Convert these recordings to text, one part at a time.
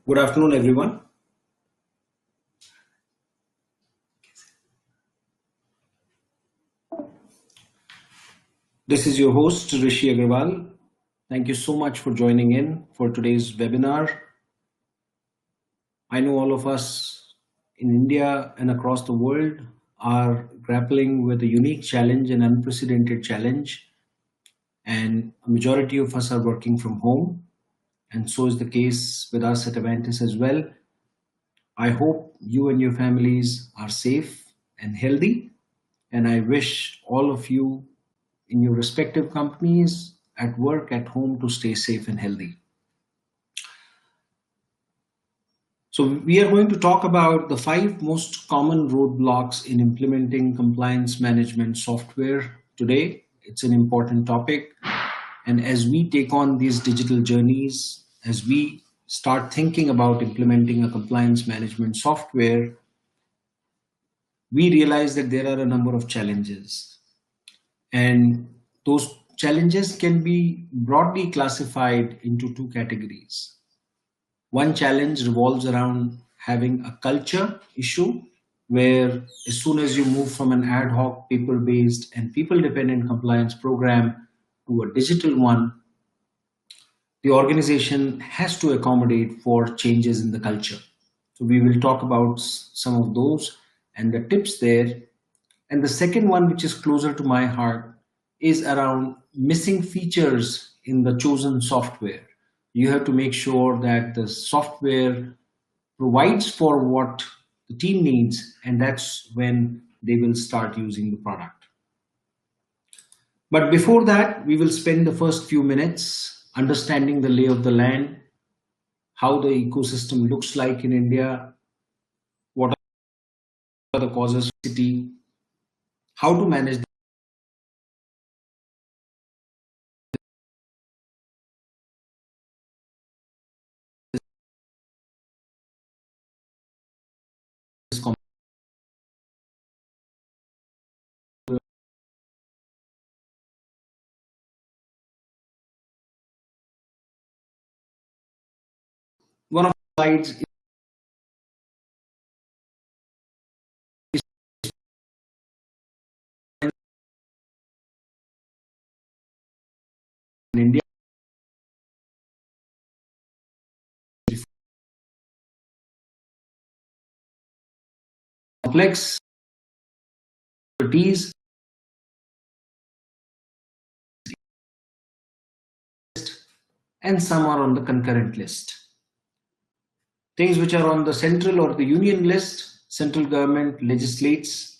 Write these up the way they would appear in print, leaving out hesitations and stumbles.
Good afternoon, everyone. This is your host, Rishi Agarwal. Thank you so much for joining in for today's webinar. I know all of us in India and across the world are grappling with a unique challenge, an unprecedented challenge, and a majority of us are working from home, and so is the case with us at Avantis as well. I hope you and your families are safe and healthy, and I wish all of you in your respective companies, at work, at home, to stay safe and healthy. So we are going to talk about the 5 most common roadblocks in implementing compliance management software today. It's an important topic. And as we take on these digital journeys, as we start thinking about implementing a compliance management software, we realize that there are a number of challenges. And those challenges can be broadly classified into 2 categories. One challenge revolves around having a culture issue where as soon as you move from an ad hoc paper-based and people-dependent compliance program to a digital one, the organization has to accommodate for changes in the culture. So we will talk about some of those and the tips there. And the second one, which is closer to my heart, is around missing features in the chosen software. You have to make sure that the software provides for what the team needs, and that's when they will start using the product. But before that, we will spend the first few minutes understanding the lay of the land, how the ecosystem looks like in India, what are the causes of city, how to manage this one of the slides in India complex expertise and some are on the concurrent list. Things which are on the central or the union list, central government legislates.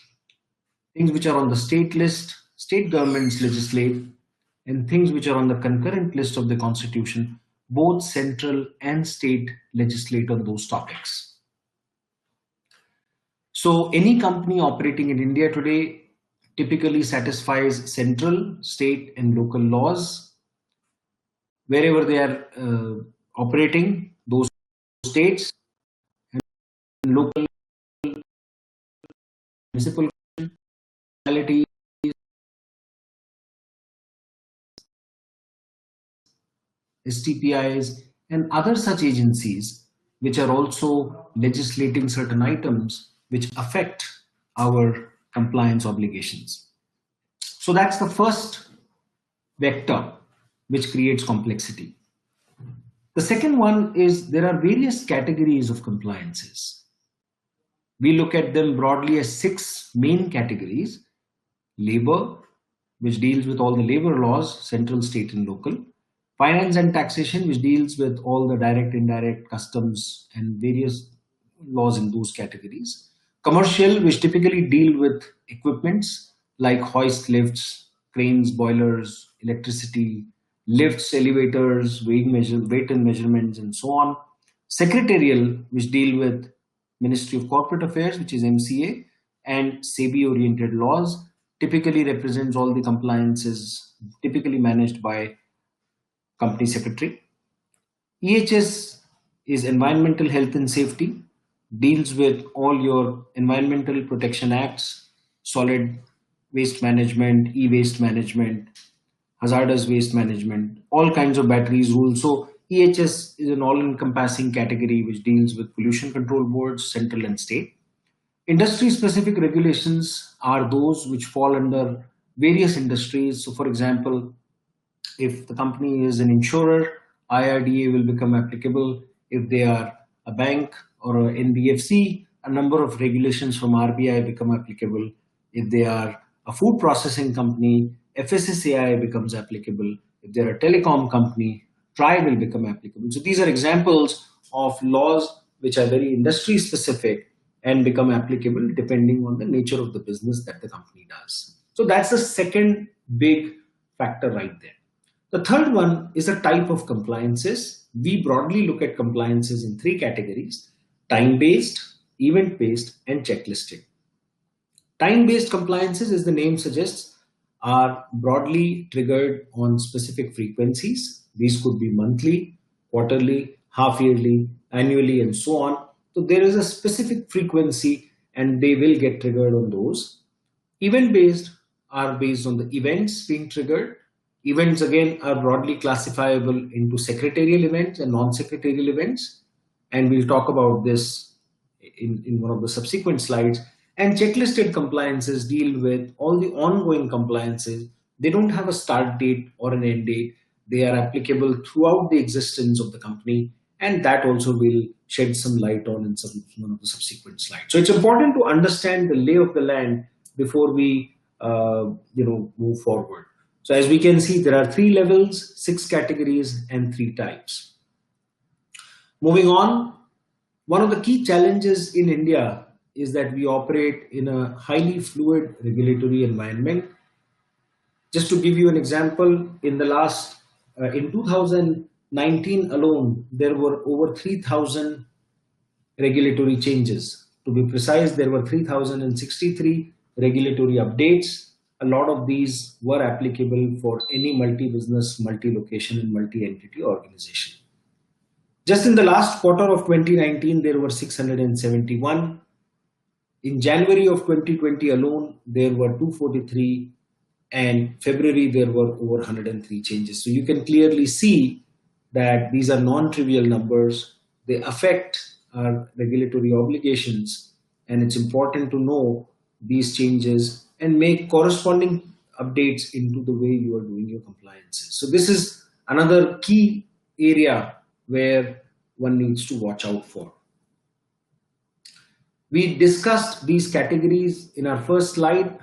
Things which are on the state list, state governments legislate. And things which are on the concurrent list of the constitution, both central and state legislate on those topics. So any company operating in India today typically satisfies central, state and local laws. Wherever they are operating, those states and local municipal municipalities, STPIs and other such agencies which are also legislating certain items which affect our compliance obligations. So that's the first vector which creates complexity. The second one is there are various categories of compliances. We look at them broadly as 6 main categories. Labor, which deals with all the labor laws, central, state and local. Finance and taxation, which deals with all the direct, indirect, customs and various laws in those categories. Commercial, which typically deal with equipments like hoist lifts, cranes, boilers, electricity, lifts, elevators, weight and measurements, and so on. Secretarial, which deal with Ministry of Corporate Affairs, which is MCA, and SEBI-oriented laws, typically represents all the compliances typically managed by company secretary. EHS is environmental health and safety, deals with all your environmental protection acts, solid waste management, e-waste management, hazardous waste management, all kinds of batteries rules. So EHS is an all-encompassing category which deals with pollution control boards, central and state. Industry-specific regulations are those which fall under various industries. So, for example, if the company is an insurer, IRDA will become applicable. If they are a bank or a NBFC, a number of regulations from RBI become applicable. If they are a food processing company, FSSAI becomes applicable. If they're a telecom company, TRI will become applicable. So these are examples of laws which are very industry specific and become applicable depending on the nature of the business that the company does. So that's the second big factor right there. The third one is a type of compliances. We broadly look at compliances in three categories: time-based, event-based, and checklisted. Time-based compliances, as the name suggests, are broadly triggered on specific frequencies. These could be monthly, quarterly, half-yearly, annually, and so on. So there is a specific frequency and they will get triggered on those. Event-based are based on the events being triggered. Events again are broadly classifiable into secretarial events and non-secretarial events. And we'll talk about this in one of the subsequent slides. And checklisted compliances deal with all the ongoing compliances. They don't have a start date or an end date. They are applicable throughout the existence of the company. And that also will shed some light on in one of the subsequent slides. So it's important to understand the lay of the land before we move forward. So as we can see, there are 3 levels, 6 categories, and 3 types. Moving on, one of the key challenges in India is that we operate in a highly fluid regulatory environment. Just to give you an example, in 2019 alone, there were over 3,000 regulatory changes. To be precise, there were 3,063 regulatory updates. A lot of these were applicable for any multi-business, multi-location, and multi-entity organization. Just in the last quarter of 2019, there were 671. In January of 2020 alone, there were 243, and February there were over 103 changes. So you can clearly see that these are non-trivial numbers. They affect our regulatory obligations, and it's important to know these changes and make corresponding updates into the way you are doing your compliances. So this is another key area where one needs to watch out for. We discussed these categories in our first slide.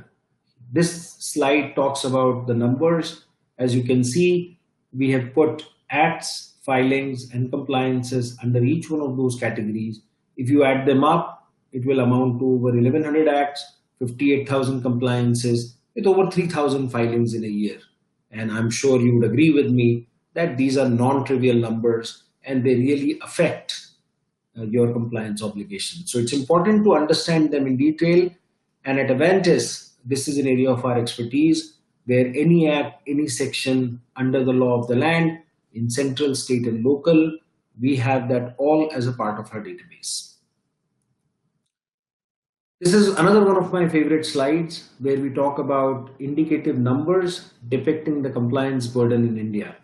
This slide talks about the numbers. As you can see, we have put acts, filings, and compliances under each one of those categories. If you add them up, it will amount to over 1,100 acts, 58,000 compliances, with over 3,000 filings in a year. And I'm sure you would agree with me that these are non-trivial numbers and they really affect your compliance obligations. So it's important to understand them in detail. And at Avantis, this is an area of our expertise where any act, any section under the law of the land in central, state, and local, we have that all as a part of our database. This is another one of my favorite slides where we talk about indicative numbers depicting the compliance burden in India.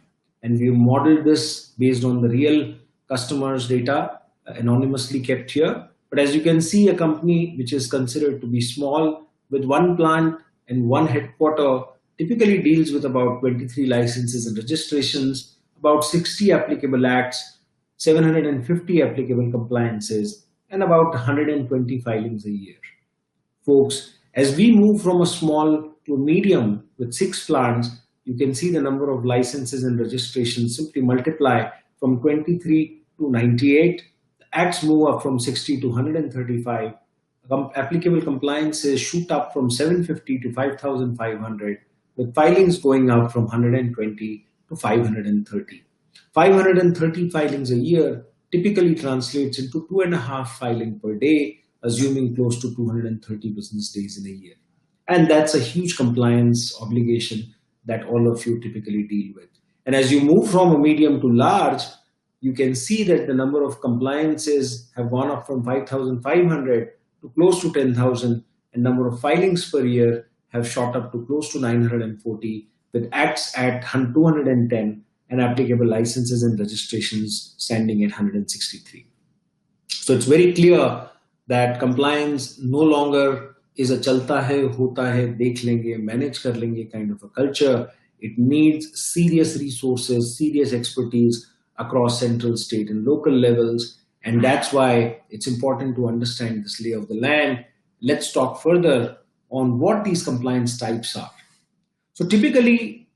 And we modeled this based on the real customers' data anonymously kept here. But as you can see, a company which is considered to be small with one plant and one headquarter typically deals with about 23 licenses and registrations, about 60 applicable acts, 750 applicable compliances, and about 120 filings a year. Folks, as we move from a small to a medium with 6 plants, you can see the number of licenses and registrations simply multiply from 23 to 98. The acts move up from 60 to 135. Applicable compliances shoot up from 750 to 5,500, with filings going up from 120 to 530. 530 filings a year typically translates into 2.5 filing per day, assuming close to 230 business days in a year. And that's a huge compliance obligation that all of you typically deal with. And as you move from a medium to large, you can see that the number of compliances have gone up from 5,500 to close to 10,000, and number of filings per year have shot up to close to 940, with acts at 210 and applicable licenses and registrations standing at 163. So it's very clear that compliance no longer is a chalta hai, hota hai, dekh lenge, manage kar lenge kind of a culture. It needs serious resources, serious expertise across central, state, and local levels. And that's why it's important to understand this lay of the land. Let's talk further on what these compliance types are. So typically,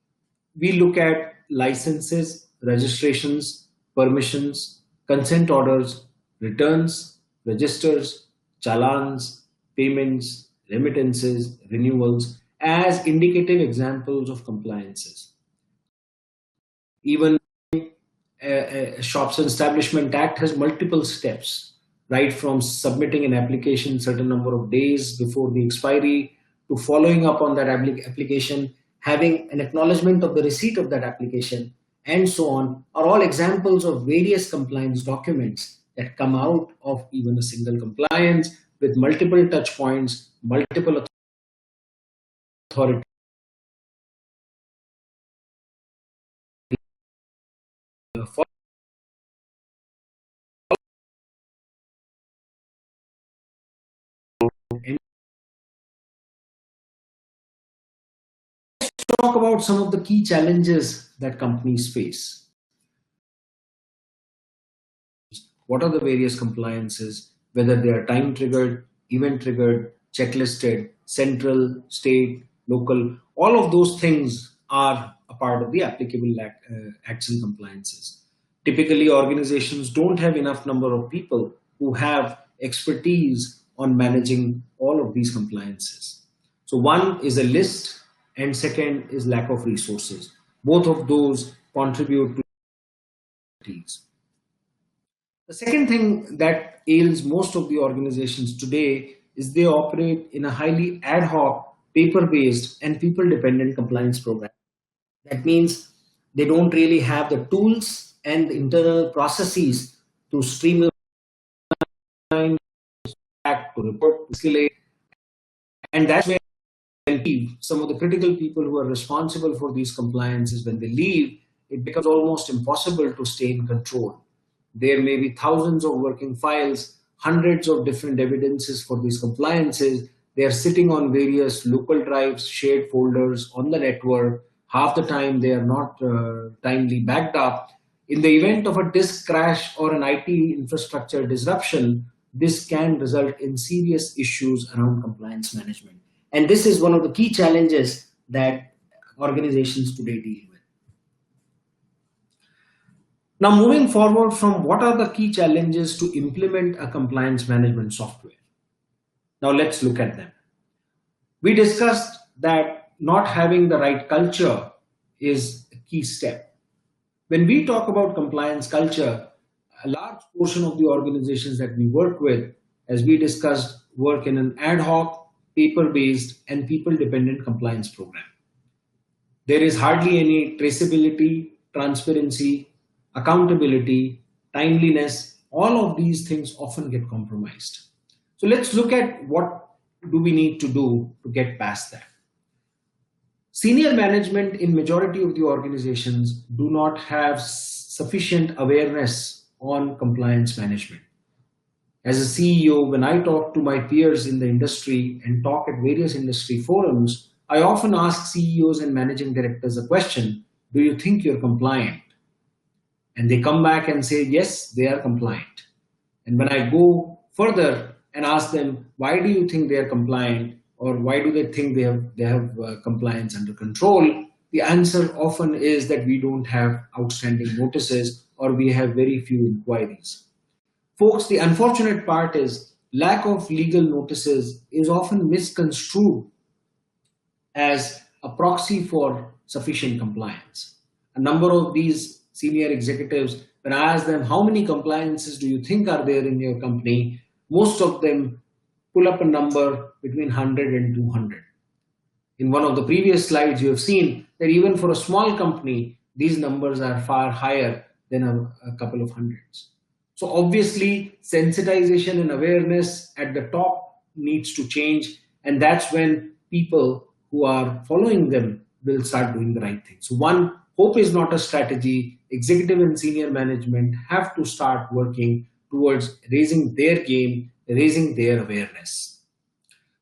we look at licenses, registrations, permissions, consent orders, returns, registers, challans, payments, remittances, renewals as indicative examples of compliances. Even Shops and Establishment Act has multiple steps, right from submitting an application certain number of days before the expiry to following up on that application, having an acknowledgement of the receipt of that application, and so on, are all examples of various compliance documents that come out of even a single compliance with multiple touch points, multiple authorities. Talk about some of the key challenges that companies face. What are the various compliances, whether they are time triggered, event triggered, checklisted, central, state, local, all of those things are a part of the applicable acts and compliances. Typically, organizations don't have enough number of people who have expertise on managing all of these compliances. So one is a list and second is lack of resources. Both of those contribute to expertise. The second thing that ails most of the organizations today is they operate in a highly ad hoc, paper-based and people-dependent compliance program. That means they don't really have the tools and the internal processes to streamline, to report, to escalate, and that's where some of the critical people who are responsible for these compliances, when they leave, it becomes almost impossible to stay in control. There may be thousands of working files, hundreds of different evidences for these compliances. They are sitting on various local drives, shared folders on the network. Half the time they are not timely backed up. In the event of a disk crash or an IT infrastructure disruption, this can result in serious issues around compliance management. And this is one of the key challenges that organizations today deal with. Now, moving forward from what are the key challenges to implement a compliance management software? Now, let's look at them. We discussed that not having the right culture is a key step. When we talk about compliance culture, a large portion of the organizations that we work with, as we discussed, work in an ad hoc, paper-based, and people-dependent compliance program. There is hardly any traceability, transparency, accountability, timeliness. All of these things often get compromised. So let's look at what do we need to do to get past that. Senior management in majority of the organizations do not have sufficient awareness on compliance management. As a CEO, when I talk to my peers in the industry and talk at various industry forums, I often ask CEOs and managing directors a question: do you think you're compliant? And they come back and say, yes, they are compliant. And when I go further and ask them, why do you think they are compliant? Or why do they think they have compliance under control? The answer often is that we don't have outstanding notices or we have very few inquiries. Folks, the unfortunate part is lack of legal notices is often misconstrued as a proxy for sufficient compliance. A number of these senior executives, when I ask them how many compliances do you think are there in your company, most of them pull up a number between 100 and 200. In one of the previous slides, you have seen that even for a small company, these numbers are far higher than a couple of hundreds. So obviously, sensitization and awareness at the top needs to change, and that's when people who are following them will start doing the right thing. So one hope is not a strategy. Executive and senior management have to start working towards raising their game, raising their awareness.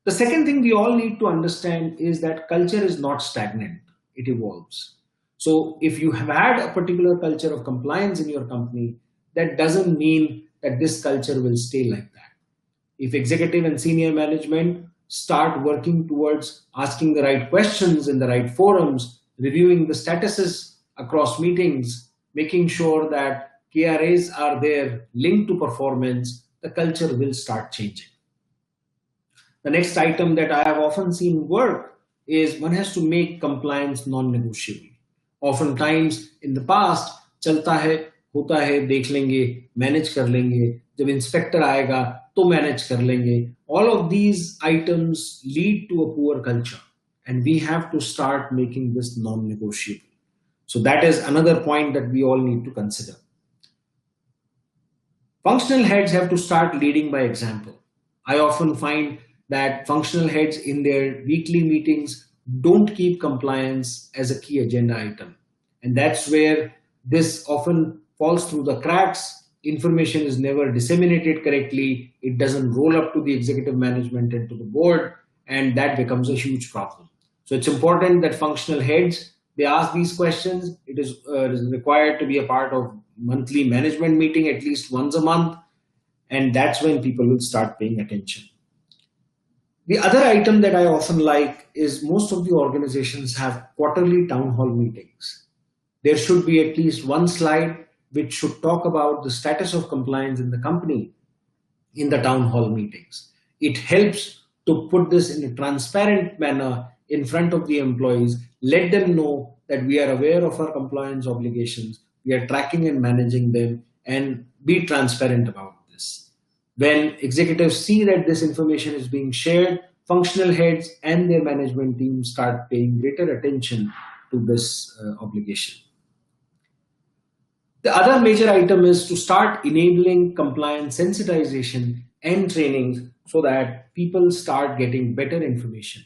The second thing we all need to understand is that culture is not stagnant, it evolves. So, if you have had a particular culture of compliance in your company, that doesn't mean that this culture will stay like that. If executive and senior management start working towards asking the right questions in the right forums, reviewing the statuses across meetings, making sure that KRAs are there linked to performance, the culture will start changing. The next item that I have often seen work is one has to make compliance non-negotiable. Oftentimes in the past, चलता है, होता है, देख लेंगे, manage कर लेंगे, जब inspector आएगा तो manage कर लेंगे. All of these items lead to a poor culture, and we have to start making this non-negotiable. So that is another point that we all need to consider. Functional heads have to start leading by example. I often find that functional heads in their weekly meetings don't keep compliance as a key agenda item. And that's where this often falls through the cracks. Information is never disseminated correctly. It doesn't roll up to the executive management and to the board, and that becomes a huge problem. So it's important that functional heads, they ask these questions. It is required to be a part of monthly management meeting at least once a month, and that's when people will start paying attention. The other item that I often like is most of the organizations have quarterly town hall meetings. There should be at least one slide which should talk about the status of compliance in the company in the town hall meetings. It helps to put this in a transparent manner in front of the employees, let them know that we are aware of our compliance obligations, we are tracking and managing them, and be transparent about this. When executives see that this information is being shared, functional heads and their management team start paying greater attention to this obligation. The other major item is to start enabling compliance sensitization and trainings so that people start getting better information.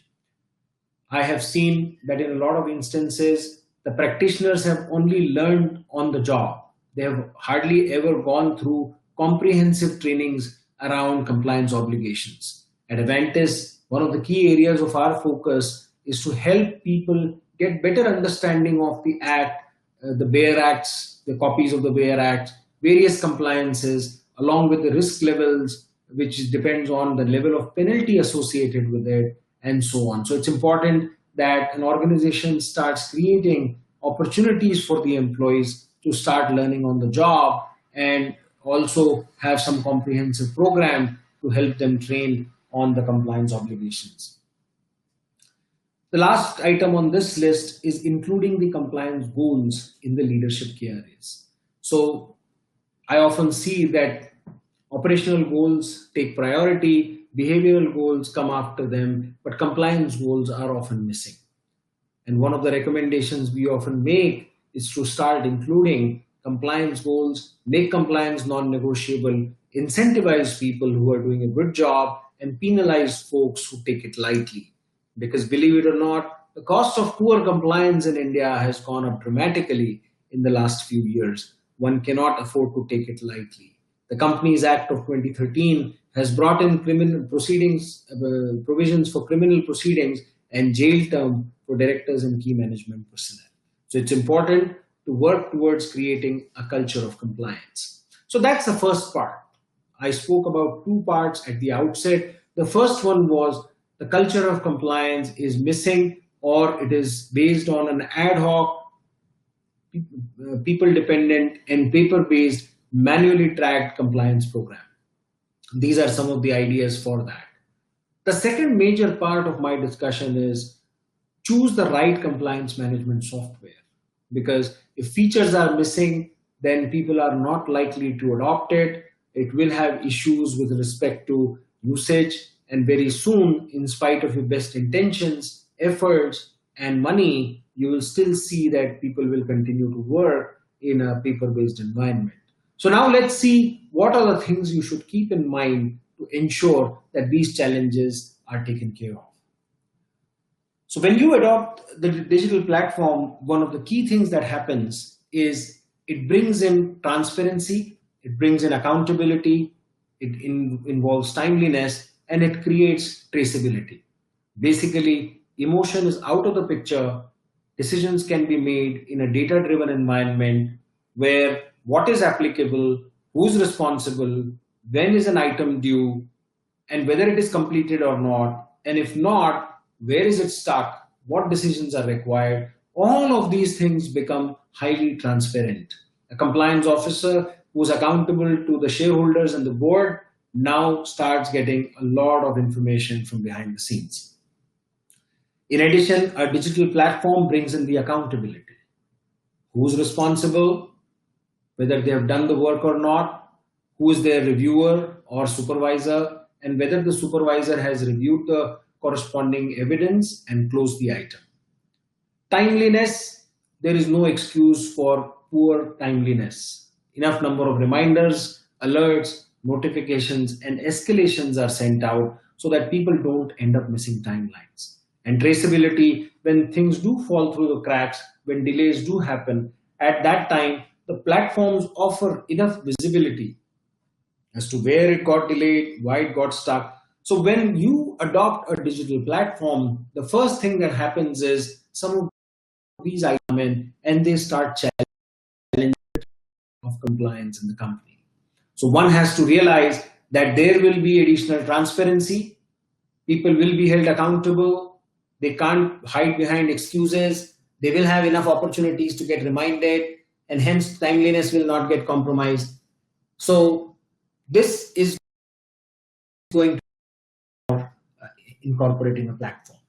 I have seen that in a lot of instances, the practitioners have only learned on the job. They have hardly ever gone through comprehensive trainings around compliance obligations. At Avantis, one of the key areas of our focus is to help people get better understanding of the Act, the BEAR Acts, the copies of the BEAR Act, various compliances, along with the risk levels, which depends on the level of penalty associated with it, and so on. So it's important that an organization starts creating opportunities for the employees to start learning on the job and also have some comprehensive program to help them train on the compliance obligations. The last item on this list is including the compliance goals in the leadership KRAs. So I often see that operational goals take priority, behavioral goals come after them, but compliance goals are often missing. And one of the recommendations we often make is to start including compliance goals, make compliance non-negotiable, incentivize people who are doing a good job, and penalize folks who take it lightly. Because believe it or not, the cost of poor compliance in India has gone up dramatically in the last few years. One cannot afford to take it lightly. The Companies Act of 2013 has brought in criminal proceedings, provisions for criminal proceedings and jail term for directors and key management personnel. So it's important to work towards creating a culture of compliance. So that's the first part. I spoke about two parts at the outset. The first one was the culture of compliance is missing, or it is based on an ad hoc, people-dependent and paper-based, manually tracked compliance program. These are some of the ideas for that. The second major part of my discussion is choose the right compliance management software, because if features are missing, then people are not likely to adopt it. It will have issues with respect to usage, and very soon, in spite of your best intentions, efforts, and money, you will still see that people will continue to work in a paper-based environment. So now let's see what are the things you should keep in mind to ensure that these challenges are taken care of. So when you adopt the digital platform, one of the key things that happens is it brings in transparency, it brings in accountability, involves timeliness, and it creates traceability. Basically, emotion is out of the picture. Decisions can be made in a data-driven environment where what is applicable, who's responsible, when is an item due, and whether it is completed or not, and if not, where is it stuck, what decisions are required. All of these things become highly transparent. A compliance officer who's accountable to the shareholders and the board now starts getting a lot of information from behind the scenes. In addition, a digital platform brings in the accountability. Who's responsible, whether they have done the work or not, who is their reviewer or supervisor, and whether the supervisor has reviewed the corresponding evidence and closed the item. Timeliness, there is no excuse for poor timeliness. Enough number of reminders, alerts, notifications, and escalations are sent out so that people don't end up missing timelines. And traceability, when things do fall through the cracks, when delays do happen, at that time, the platforms offer enough visibility as to where it got delayed, why it got stuck. So when you adopt a digital platform, the first thing that happens is some of these items come in and they start challenging of compliance in the company. So one has to realize that there will be additional transparency. People will be held accountable. They can't hide behind excuses. They will have enough opportunities to get reminded, and hence timeliness will not get compromised. So this is going to incorporating a platform.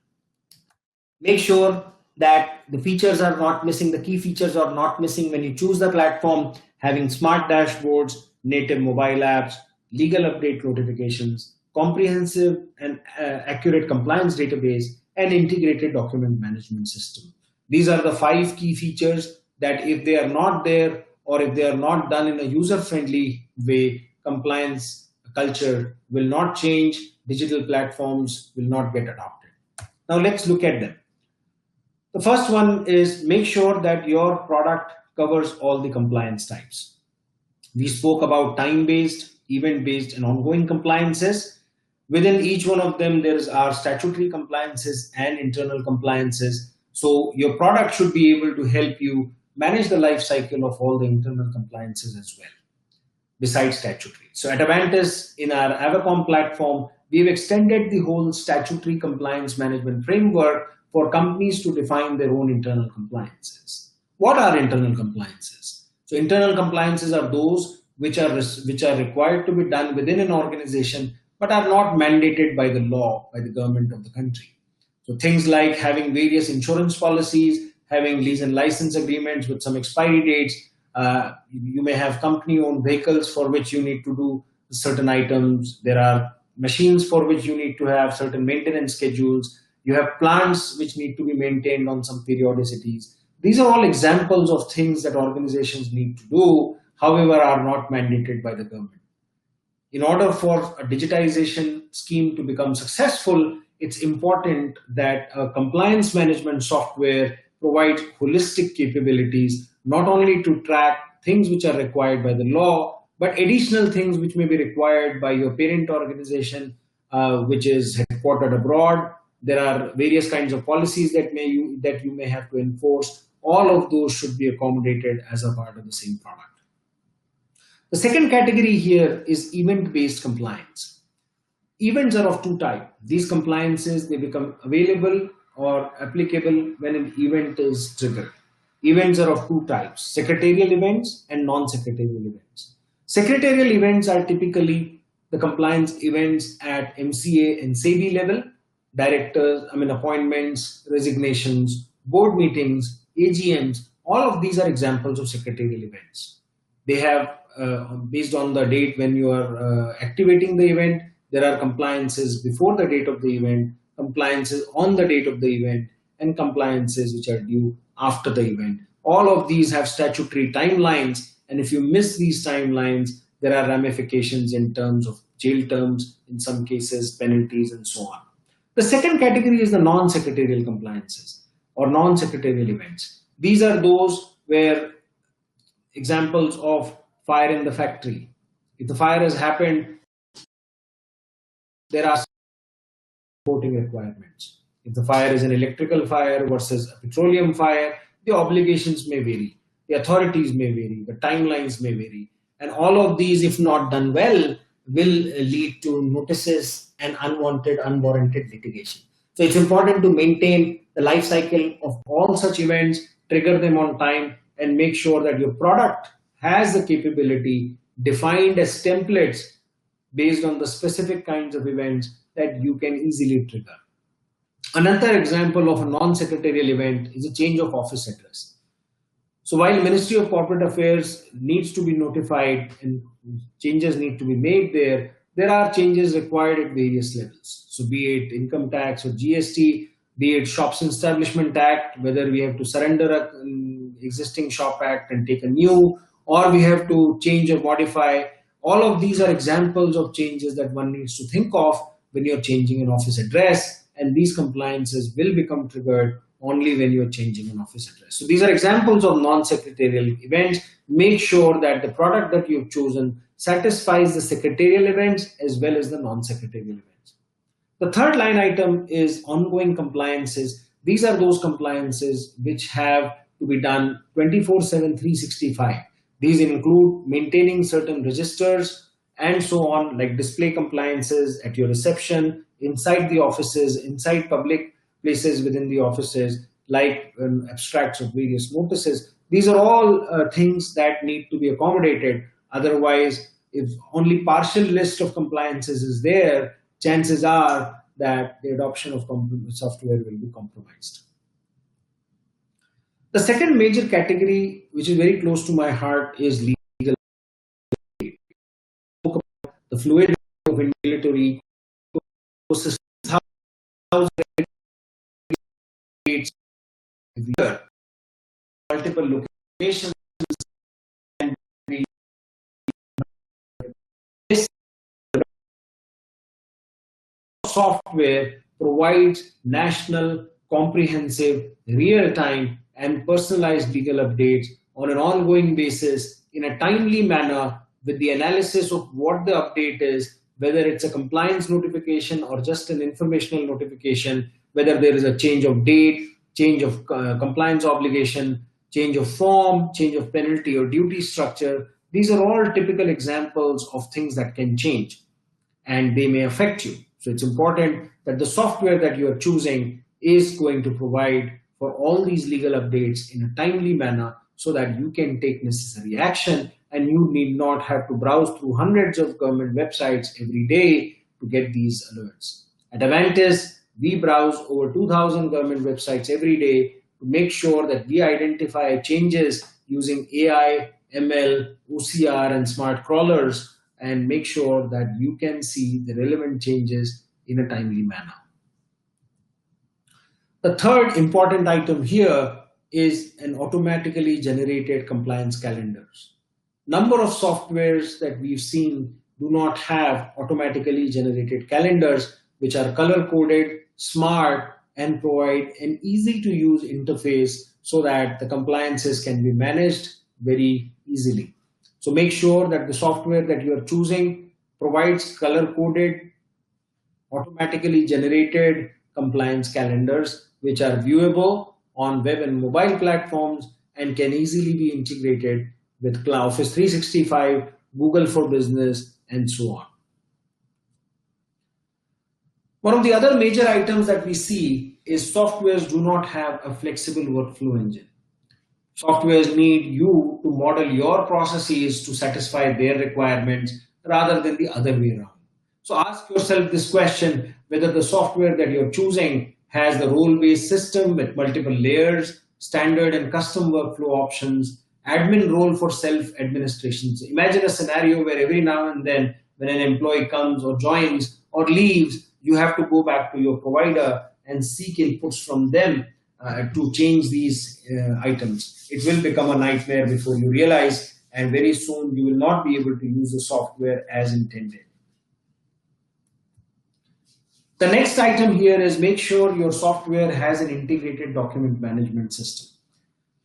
Make sure that the features are not missing, the key features are not missing when you choose the platform, having smart dashboards, native mobile apps, legal update notifications, comprehensive and accurate compliance database, and integrated document management system. These are the 5 key features that if they are not there or if they are not done in a user-friendly way, compliance culture will not change, digital platforms will not get adopted. Now let's look at them. The first one is make sure that your product covers all the compliance types. We spoke about time-based, event-based, and ongoing compliances. Within each one of them, there are statutory compliances and internal compliances. So your product should be able to help you manage the life cycle of all the internal compliances as well, besides statutory. So at Avantis, in our Avacom platform, we've extended the whole statutory compliance management framework for companies to define their own internal compliances. What are internal compliances? So internal compliances are those which are required to be done within an organization but are not mandated by the law, by the government of the country. So things like having various insurance policies, having lease and license agreements with some expiry dates. You may have company-owned vehicles for which you need to do certain items. There are machines for which you need to have certain maintenance schedules. You have plants which need to be maintained on some periodicities. These are all examples of things that organizations need to do, however, are not mandated by the government. In order for a digitization scheme to become successful, it's important that a compliance management software provides holistic capabilities, not only to track things which are required by the law, but additional things which may be required by your parent organization, which is headquartered abroad. There are various kinds of policies that you may have to enforce. All of those should be accommodated as a part of the same product. The second category here is event-based compliance. Events are of 2 types. These compliances, they become available or applicable when an event is triggered. Events are of 2 types, secretarial events and non-secretarial events. Secretarial events are typically the compliance events at MCA and SEBI level, appointments, resignations, board meetings, AGMs, all of these are examples of secretarial events. They have, based on the date when you are activating the event, there are compliances before the date of the event, compliances on the date of the event, and compliances which are due after the event. All of these have statutory timelines, and if you miss these timelines, there are ramifications in terms of jail terms, in some cases penalties, and so on. The second category is the non-secretarial compliances or non-secretarial events. These are those where examples of fire in the factory. If the fire has happened, there are reporting requirements. If the fire is an electrical fire versus a petroleum fire, the obligations may vary, the authorities may vary, the timelines may vary. And all of these, if not done well, will lead to notices and unwanted, unwarranted litigation. So it's important to maintain the life cycle of all such events, trigger them on time, and make sure that your product has the capability defined as templates based on the specific kinds of events that you can easily trigger. Another example of a non-secretarial event is a change of office address. So while Ministry of Corporate Affairs needs to be notified and changes need to be made there are changes required at various levels. So be it income tax or GST, be it Shops and Establishment Act, whether we have to surrender an existing shop act and take a new, or we have to change or modify. All of these are examples of changes that one needs to think of when you're changing an office address, and these compliances will become triggered only when you're changing an office address. So these are examples of non-secretarial events. Make sure that the product that you've chosen satisfies the secretarial events as well as the non-secretarial events. The third line item is ongoing compliances. These are those compliances which have to be done 24/7, 365. These include maintaining certain registers and so on, like display compliances at your reception, inside the offices, inside public places within the offices, like abstracts of various notices. These are all things that need to be accommodated. Otherwise, if only partial list of compliances is there, chances are that the adoption of software will be compromised. The second major category, which is very close to my heart, is legal aid. The fluid of regulatory ecosystem, how regulates multiple locations, and this software provides national, comprehensive, real-time, and personalized legal updates on an ongoing basis in a timely manner, with the analysis of what the update is, whether it's a compliance notification or just an informational notification, whether there is a change of date, change of compliance obligation, change of form, change of penalty or duty structure. These are all typical examples of things that can change and they may affect you. So it's important that the software that you are choosing is going to provide for all these legal updates in a timely manner so that you can take necessary action and you need not have to browse through hundreds of government websites every day to get these alerts. At Avantis, we browse over 2,000 government websites every day to make sure that we identify changes using AI, ML, OCR, and smart crawlers, and make sure that you can see the relevant changes in a timely manner. The third important item here is an automatically generated compliance calendars. Number of softwares that we've seen do not have automatically generated calendars, which are color-coded, smart, and provide an easy-to-use interface so that the compliances can be managed very easily. So make sure that the software that you are choosing provides color-coded, automatically generated compliance calendars, which are viewable on web and mobile platforms and can easily be integrated with Office 365, Google for Business, and so on. One of the other major items that we see is softwares do not have a flexible workflow engine. Softwares need you to model your processes to satisfy their requirements rather than the other way around. So ask yourself this question, whether the software that you're choosing has the role-based system with multiple layers, standard and custom workflow options, admin role for self-administration. So imagine a scenario where every now and then when an employee comes or joins or leaves, you have to go back to your provider and seek inputs from them to change these items. It will become a nightmare before you realize, and very soon you will not be able to use the software as intended. The next item here is make sure your software has an integrated document management system.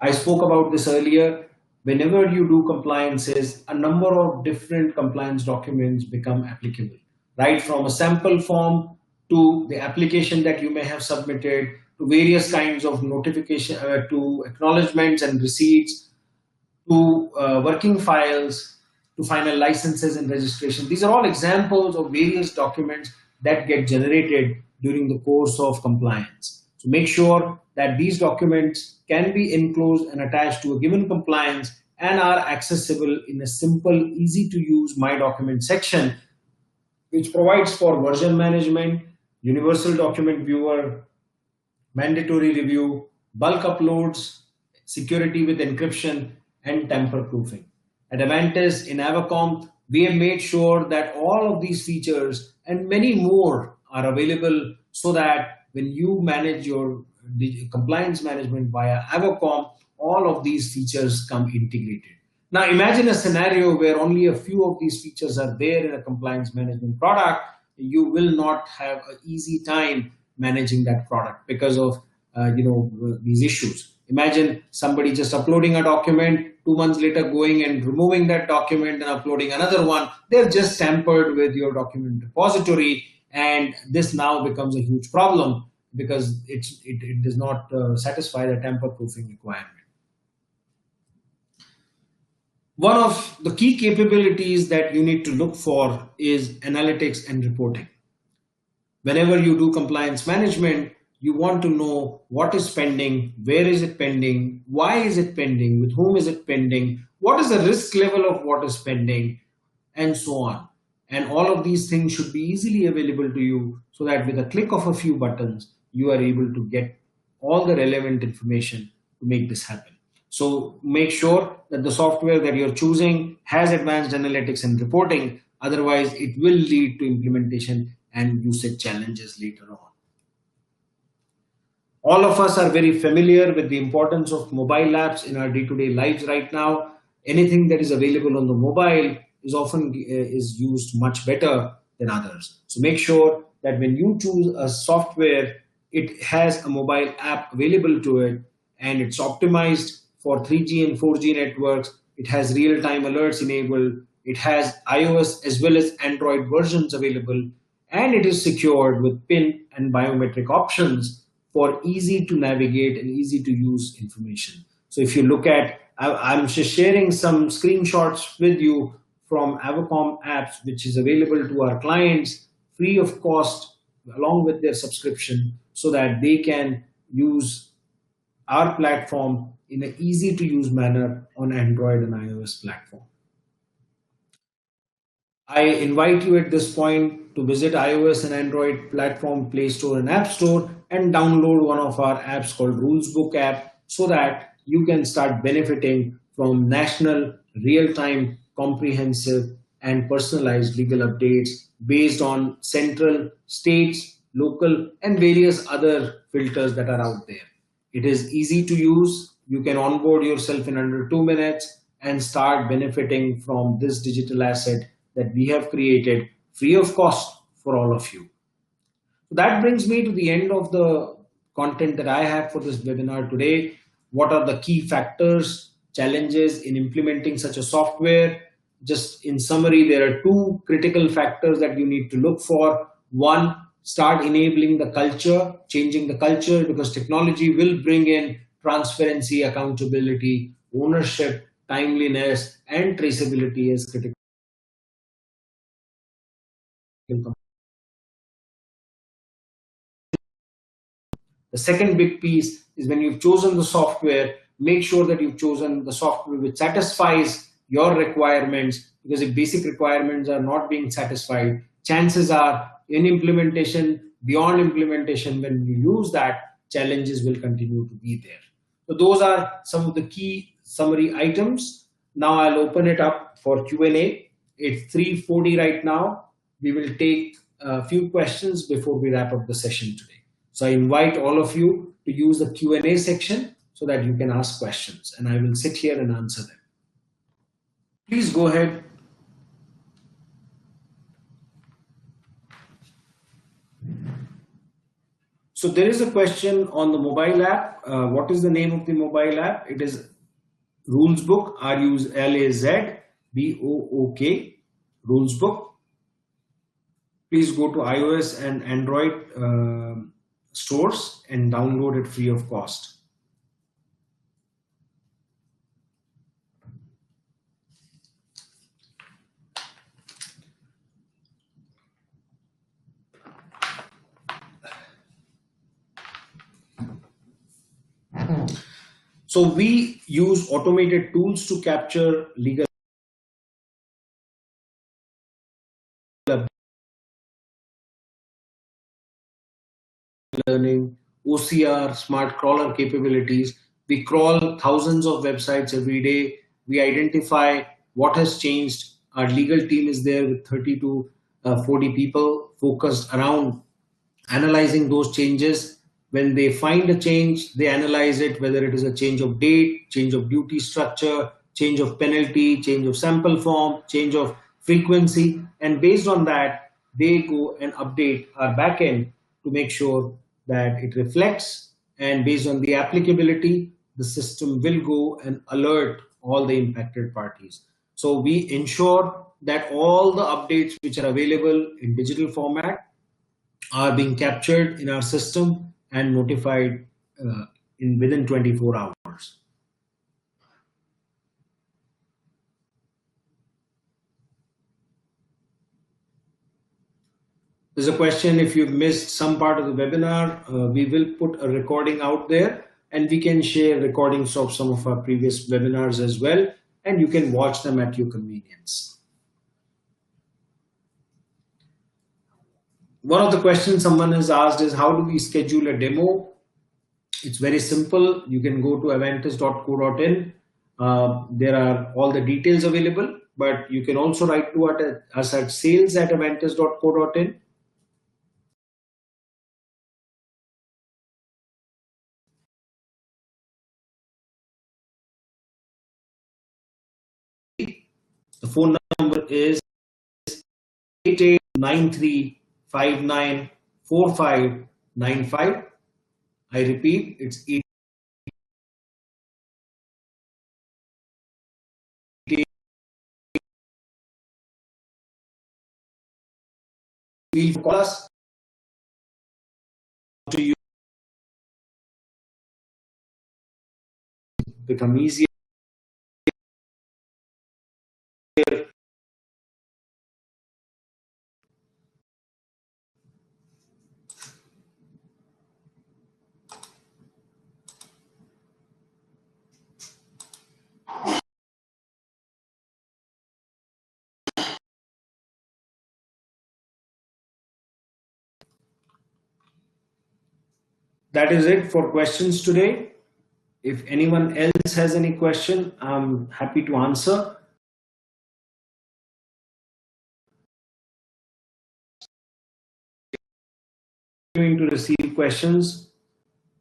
I spoke about this earlier. Whenever you do compliances, a number of different compliance documents become applicable, right? From a sample form to the application that you may have submitted to various kinds of notification, to acknowledgements and receipts, to working files, to final licenses and registration. These are all examples of various documents that get generated during the course of compliance. So make sure that these documents can be enclosed and attached to a given compliance and are accessible in a simple, easy to use My Document section, which provides for version management, universal document viewer, mandatory review, bulk uploads, security with encryption, and tamper proofing. At Avantis in Avacom, we have made sure that all of these features and many more are available so that when you manage your compliance management via Avacom, all of these features come integrated. Now imagine a scenario where only a few of these features are there in a compliance management product. You will not have an easy time managing that product because of these issues. Imagine somebody just uploading a document, 2 months later going and removing that document and uploading another one. They've just tampered with your document repository, and this now becomes a huge problem because it does not satisfy the tamper proofing requirement. One of the key capabilities that you need to look for is analytics and reporting. Whenever you do compliance management, you want to know what is pending, where is it pending, why is it pending, with whom is it pending, what is the risk level of what is pending, and so on. And all of these things should be easily available to you so that with a click of a few buttons, you are able to get all the relevant information to make this happen. So make sure that the software that you're choosing has advanced analytics and reporting. Otherwise, it will lead to implementation and usage challenges later on. All of us are very familiar with the importance of mobile apps in our day-to-day lives right now. Anything that is available on the mobile is often is used much better than others. So make sure that when you choose a software, it has a mobile app available to it, and it's optimized for 3G and 4G networks. It has real-time alerts enabled. It has iOS as well as Android versions available, and it is secured with PIN and biometric options for easy to navigate and easy to use information. So if you look at, I'm just sharing some screenshots with you from Avacom apps, which is available to our clients free of cost along with their subscription so that they can use our platform in an easy to use manner on Android and iOS platform. I invite you at this point to visit iOS and Android platform Play Store and App Store and download one of our apps called RuleZbook App so that you can start benefiting from national, real-time, comprehensive, and personalized legal updates based on central, states, local, and various other filters that are out there. It is easy to use. You can onboard yourself in under 2 minutes and start benefiting from this digital asset that we have created free of cost for all of you. That brings me to the end of the content that I have for this webinar today. What are the key factors, challenges in implementing such a software? Just in summary, there are two critical factors that you need to look for. One, start enabling the culture, changing the culture, because technology will bring in transparency, accountability, ownership, timeliness, and traceability as critical. The second big piece is when you've chosen the software, make sure that you've chosen the software which satisfies your requirements, because if basic requirements are not being satisfied, chances are in implementation, beyond implementation, when you use that, challenges will continue to be there. So those are some of the key summary items. Now I'll open it up for Q&A. It's 3:40 right now. We will take a few questions before we wrap up the session today. So I invite all of you to use the Q&A section so that you can ask questions, and I will sit here and answer them. Please go ahead. So there is a question on the mobile app. What is the name of the mobile app? It is RuleZbook, RuleZbook, RuleZbook. Please go to iOS and Android stores and download it free of cost. So we use automated tools to capture legal learning, OCR, smart crawler capabilities. We crawl thousands of websites every day. We identify what has changed. Our legal team is there with 30 to 40 people focused around analyzing those changes. When they find a change, they analyze it, whether it is a change of date, change of duty structure, change of penalty, change of sample form, change of frequency. And based on that, they go and update our backend to make sure that it reflects. And based on the applicability, the system will go and alert all the impacted parties. So we ensure that all the updates which are available in digital format are being captured in our system and notified in within 24 hours. There's a question, if you've missed some part of the webinar, we will put a recording out there and we can share recordings of some of our previous webinars as well, and you can watch them at your convenience. One of the questions someone has asked is, how do we schedule a demo? It's very simple. You can go to avantis.co.in. There are all the details available, but you can also write to us at sales@avantis.co.in. The phone number is 8893594595. I repeat, it's 88. Feel call us to you become easier. That is it for questions today. If anyone else has any question, I'm happy to answer. Going to receive questions.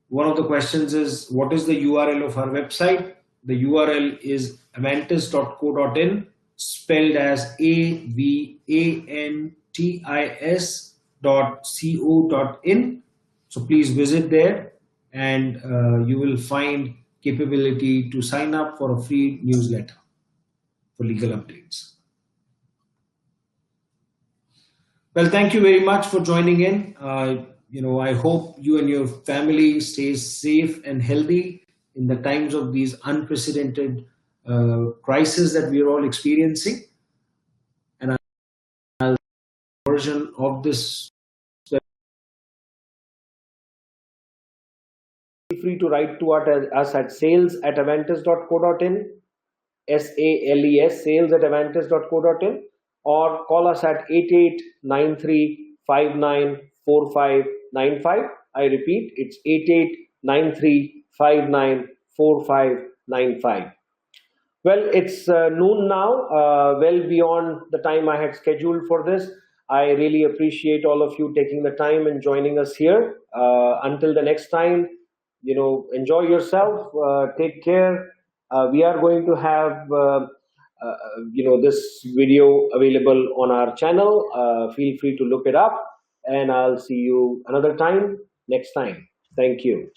One of the questions is, what is the URL of our website? The URL is avantis.co.in, spelled as avantis.co.in. So please visit there, and you will find capability to sign up for a free newsletter for legal updates. Well, thank you very much for joining in. I hope you and your family stay safe and healthy in the times of these unprecedented crises that we are all experiencing. And I'll version of this. Feel free to write to us at sales@avantis.co.in, SALES, sales@avantis.co.in, or call us at 8893594595. I repeat, it's 8893594595. Well, it's noon now, well beyond the time I had scheduled for this. I really appreciate all of you taking the time and joining us here. Until the next time, enjoy yourself, take care. We are going to have this video available on our channel. Feel free to look it up, and I'll see you another time. next time. Thank you.